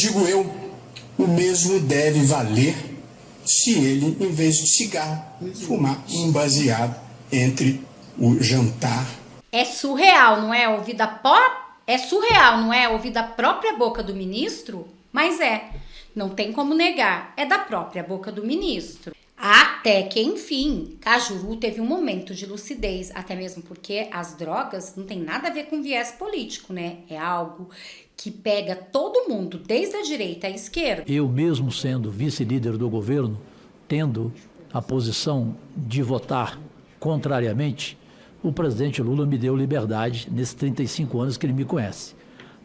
digo eu, o mesmo deve valer se ele, em vez de cigarro, fumar um baseado entre o jantar. É surreal, não é? É surreal, não é? Ouvir da própria boca do ministro? Mas não tem como negar, é da própria boca do ministro. Até que, enfim, Cajuru teve um momento de lucidez, até mesmo porque as drogas não tem nada a ver com viés político, né? É algo que pega todo mundo, desde a direita à esquerda. Eu mesmo sendo vice-líder do governo, tendo a posição de votar contrariamente, o presidente Lula me deu liberdade nesses 35 anos que ele me conhece.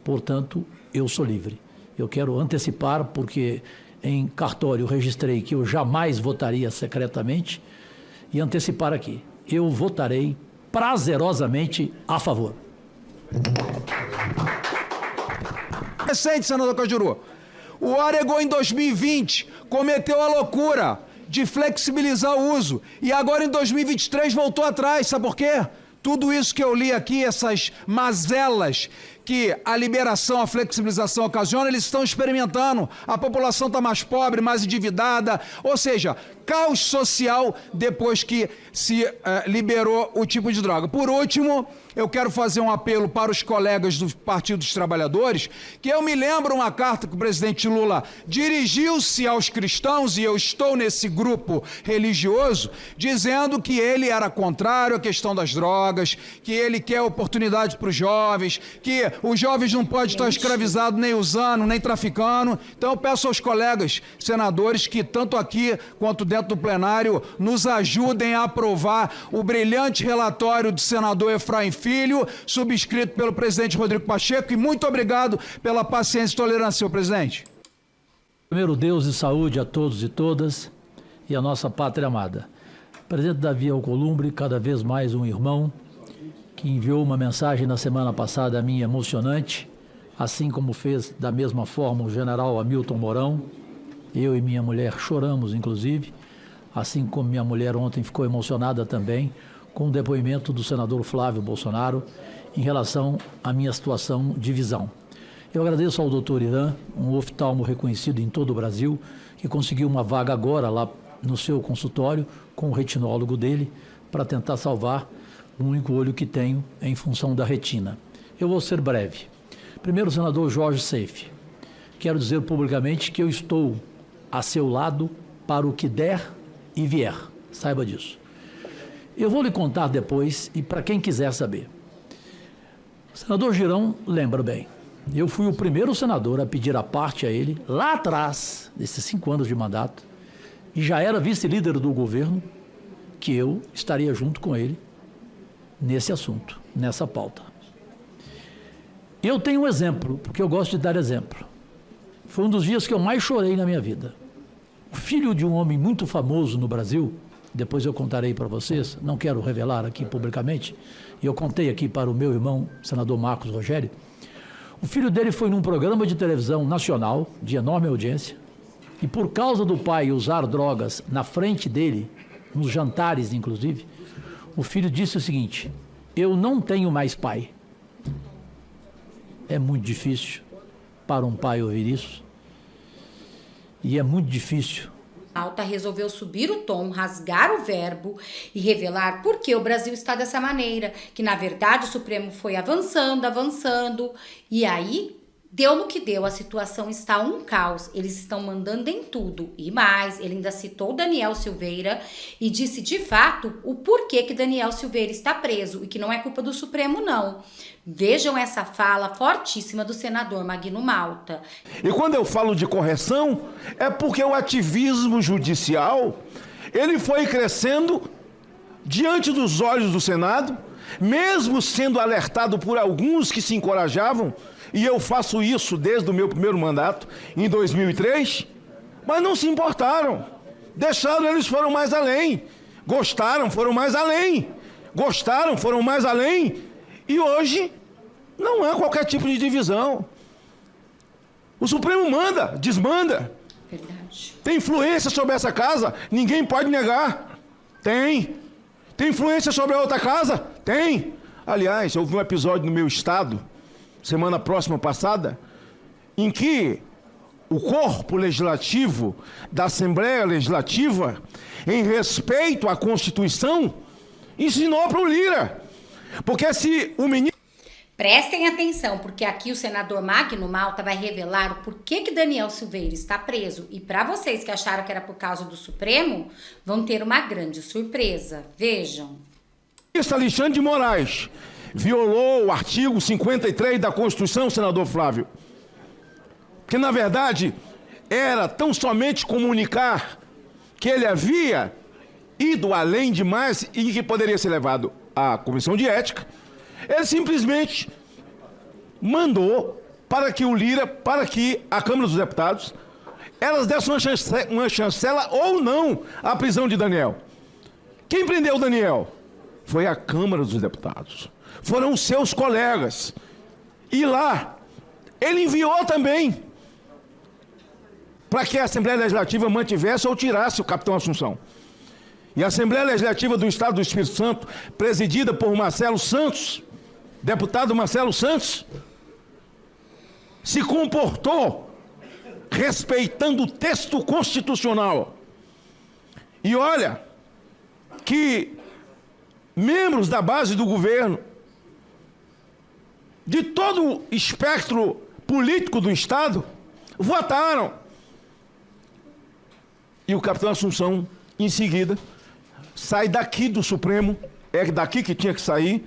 Portanto, eu sou livre. Eu quero antecipar, porque em cartório registrei que eu jamais votaria secretamente, e antecipar aqui. Eu votarei prazerosamente a favor. Recente, senador Cajuru. O Oregon, em 2020, cometeu a loucura de flexibilizar o uso. E agora, em 2023, voltou atrás. Sabe por quê? Tudo isso que eu li aqui, essas mazelas que a liberação, a flexibilização ocasiona, eles estão experimentando. A população está mais pobre, mais endividada. Ou seja, caos social depois que se liberou o tipo de droga. Por último, eu quero fazer um apelo para os colegas do Partido dos Trabalhadores, que eu me lembro uma carta que o presidente Lula dirigiu-se aos cristãos, e eu estou nesse grupo religioso, dizendo que ele era contrário à questão das drogas, que ele quer oportunidade para os jovens, que os jovens não podem estar escravizados nem usando, nem traficando. Então eu peço aos colegas senadores que, tanto aqui quanto dentro do plenário, nos ajudem a aprovar o brilhante relatório do senador Efraim Filho, subscrito pelo presidente Rodrigo Pacheco, e muito obrigado pela paciência e tolerância, senhor presidente. Primeiro, Deus e saúde a todos e todas e a nossa pátria amada. Presidente Davi Alcolumbre, cada vez mais um irmão, que enviou uma mensagem na semana passada a mim emocionante, assim como fez da mesma forma o general Hamilton Mourão. Eu e minha mulher choramos, inclusive, assim como minha mulher ontem ficou emocionada também com o depoimento do senador Flávio Bolsonaro em relação à minha situação de visão. Eu agradeço ao doutor Irã, um oftalmo reconhecido em todo o Brasil, que conseguiu uma vaga agora lá no seu consultório com o retinólogo dele para tentar salvar o único olho que tenho em função da retina. Eu vou ser breve. Primeiro, senador Jorge Seife, quero dizer publicamente que eu estou a seu lado para o que der e vier. Saiba disso. Eu vou lhe contar depois, e para quem quiser saber. O senador Girão lembra bem. Eu fui o primeiro senador a pedir a parte a ele, lá atrás, desses 5 anos de mandato, e já era vice-líder do governo, que eu estaria junto com ele nesse assunto, nessa pauta. Eu tenho um exemplo, porque eu gosto de dar exemplo. Foi um dos dias que eu mais chorei na minha vida. O filho de um homem muito famoso no Brasil, depois eu contarei para vocês, não quero revelar aqui publicamente, e eu contei aqui para o meu irmão, senador Marcos Rogério. O filho dele foi num programa de televisão nacional, de enorme audiência, e por causa do pai usar drogas na frente dele, nos jantares inclusive, o filho disse o seguinte: eu não tenho mais pai. É muito difícil para um pai ouvir isso. E é muito difícil. Alta resolveu subir o tom, rasgar o verbo e revelar por que o Brasil está dessa maneira. Que, na verdade, o Supremo foi avançando. E aí, deu no que deu. A situação está um caos. Eles estão mandando em tudo. E mais, ele ainda citou Daniel Silveira e disse, de fato, o porquê que Daniel Silveira está preso e que não é culpa do Supremo, não. Vejam essa fala fortíssima do senador Magno Malta. E quando eu falo de correção, é porque o ativismo judicial, ele foi crescendo diante dos olhos do Senado, mesmo sendo alertado por alguns que se encorajavam, e eu faço isso desde o meu primeiro mandato, em 2003, mas não se importaram. Deixaram, eles foram mais além. Gostaram, foram mais além. Gostaram, foram mais além. E hoje não há qualquer tipo de divisão. O Supremo manda, desmanda. Verdade. Tem influência sobre essa casa? Ninguém pode negar. Tem. Tem influência sobre a outra casa? Tem. Aliás, houve um episódio no meu estado, semana próxima passada, em que o corpo legislativo da Assembleia Legislativa, em respeito à Constituição, ensinou para o Lira. Porque se o ministro... Prestem atenção, porque aqui o senador Magno Malta vai revelar o porquê que Daniel Silveira está preso. E para vocês que acharam que era por causa do Supremo, vão ter uma grande surpresa. Vejam. O ministro Alexandre de Moraes violou o artigo 53 da Constituição, senador Flávio. Que, na verdade, era tão somente comunicar que ele havia ido além demais e que poderia ser levado à Comissão de Ética. Ele simplesmente mandou para que o Lira, para que a Câmara dos Deputados, elas dessem uma chancela ou não à prisão de Daniel. Quem prendeu Daniel? Foi a Câmara dos Deputados. Foram os seus colegas. E lá, ele enviou também para que a Assembleia Legislativa mantivesse ou tirasse o capitão Assunção. E a Assembleia Legislativa do Estado do Espírito Santo, presidida por Marcelo Santos, deputado Marcelo Santos, se comportou respeitando o texto constitucional. E olha que membros da base do governo, de todo o espectro político do Estado, votaram. E o capitão Assunção, em seguida, sai daqui do Supremo, é daqui que tinha que sair,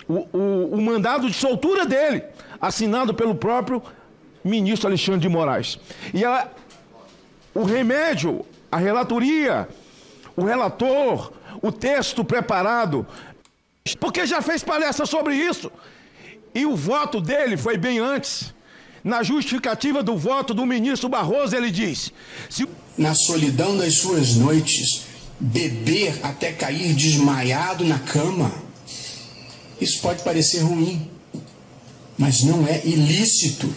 o mandado de soltura dele, assinado pelo próprio ministro Alexandre de Moraes. E o remédio, a relatoria, o relator, o texto preparado, porque já fez palestra sobre isso, e o voto dele foi bem antes. Na justificativa do voto do ministro Barroso, ele diz... Na solidão das suas noites, beber até cair desmaiado na cama. Isso pode parecer ruim, mas não é ilícito.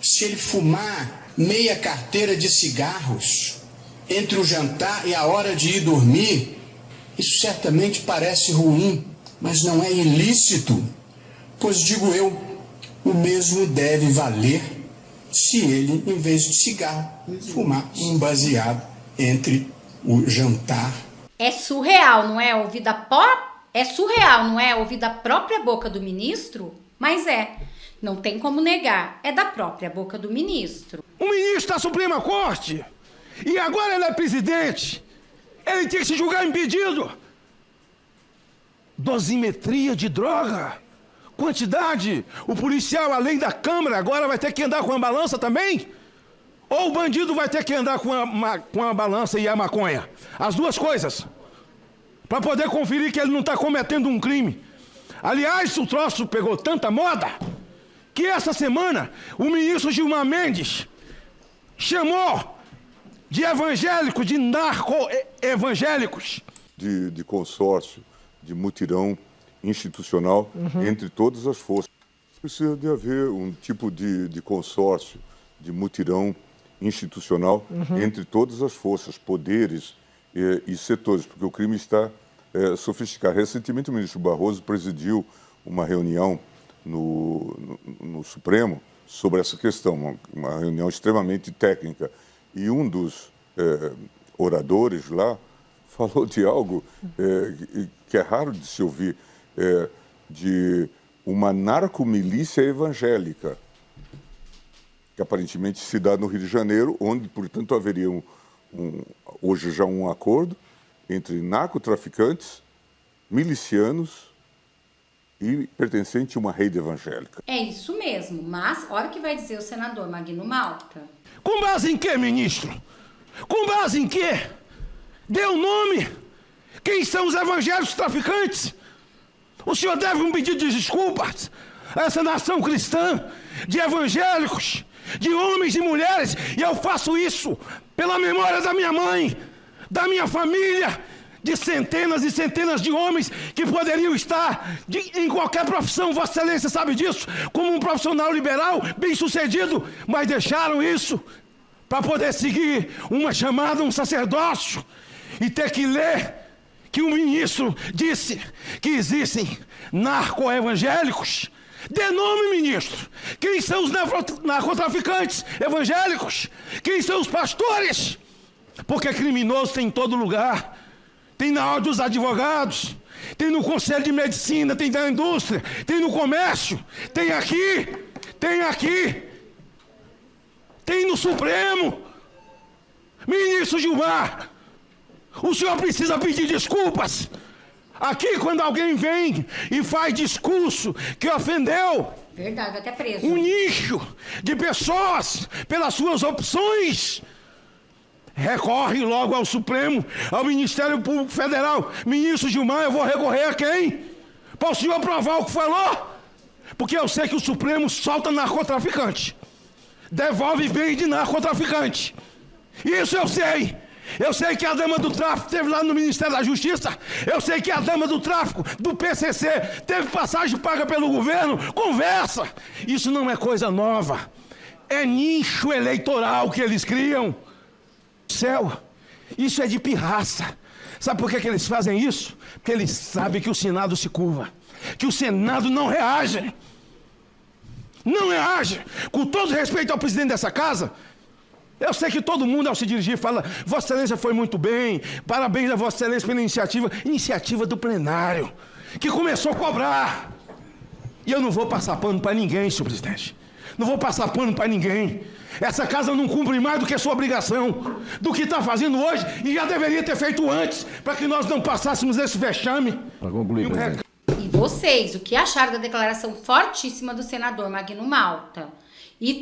Se ele fumar meia carteira de cigarros entre o jantar e a hora de ir dormir, isso certamente parece ruim, mas não é ilícito. Pois digo eu, o mesmo deve valer se ele, em vez de cigarro, fumar um baseado entre o jantar. É surreal, não é? Ouvir É surreal, não é? Ouvir da própria boca do ministro? Mas é. Não tem como negar. É da própria boca do ministro. O ministro da Suprema Corte, e agora ele é presidente, ele tem que se julgar impedido. Dosimetria de droga, quantidade. O policial, além da câmera, agora vai ter que andar com a balança também? Ou o bandido vai ter que andar com a balança e a maconha? As duas coisas. Para poder conferir que ele não está cometendo um crime. Aliás, o troço pegou tanta moda que essa semana o ministro Gilmar Mendes chamou de evangélicos, de narco-evangélicos. De consórcio, de mutirão institucional entre todas as forças. Precisa de haver um tipo de consórcio, de mutirão institucional entre todas as forças, poderes e setores, porque o crime está sofisticado. Recentemente o ministro Barroso presidiu uma reunião no Supremo sobre essa questão, uma reunião extremamente técnica, e um dos oradores lá falou de algo que é raro de se ouvir, de uma narcomilícia evangélica, que aparentemente se dá no Rio de Janeiro, onde, portanto, haveria hoje já um acordo entre narcotraficantes, milicianos e pertencente a uma rede evangélica. É isso mesmo, mas olha o que vai dizer o senador Magno Malta. Com base em quê, ministro? Com base em quê? Dê o nome. Quem são os evangélicos traficantes? O senhor deve um pedido de desculpas a essa nação cristã de evangélicos, de homens e mulheres, e eu faço isso pela memória da minha mãe, da minha família, de centenas e centenas de homens que poderiam estar em qualquer profissão, Vossa Excelência sabe disso, como um profissional liberal, bem-sucedido, mas deixaram isso para poder seguir uma chamada, um sacerdócio, e ter que ler que o ministro disse que existem narco-evangélicos. Dê nome, ministro. Quem são os narcotraficantes evangélicos? Quem são os pastores? Porque criminoso tem em todo lugar. Tem na ordem dos advogados, tem no Conselho de Medicina, tem na indústria, tem no comércio, tem aqui, tem no Supremo. Ministro Gilmar, o senhor precisa pedir desculpas. Aqui, quando alguém vem e faz discurso que ofendeu Verdade, até preso. um nicho de pessoas pelas suas opções, recorre logo ao Supremo, ao Ministério Público Federal. Ministro Gilmar, eu vou recorrer a quem? Para o senhor provar o que falou? Porque eu sei que o Supremo solta narcotraficante, devolve bens de narcotraficante. Isso eu sei. Eu sei que a dama do tráfico esteve lá no Ministério da Justiça. Eu sei que a dama do tráfico do PCC teve passagem paga pelo governo. Conversa. Isso não é coisa nova. É nicho eleitoral que eles criam. Céu, isso é de pirraça. Sabe por que eles fazem isso? Porque eles sabem que o Senado se curva, que o Senado não reage. Não reage. Com todo respeito ao presidente dessa casa, eu sei que todo mundo, ao se dirigir, fala: Vossa Excelência foi muito bem, parabéns a Vossa Excelência pela iniciativa do plenário, que começou a cobrar. E eu não vou passar pano para ninguém, senhor presidente. Não vou passar pano para ninguém. Essa casa não cumpre mais do que a sua obrigação, do que está fazendo hoje, e já deveria ter feito antes, para que nós não passássemos esse vexame. Para concluir, presidente. E vocês, o que acharam da declaração fortíssima do senador Magno Malta? E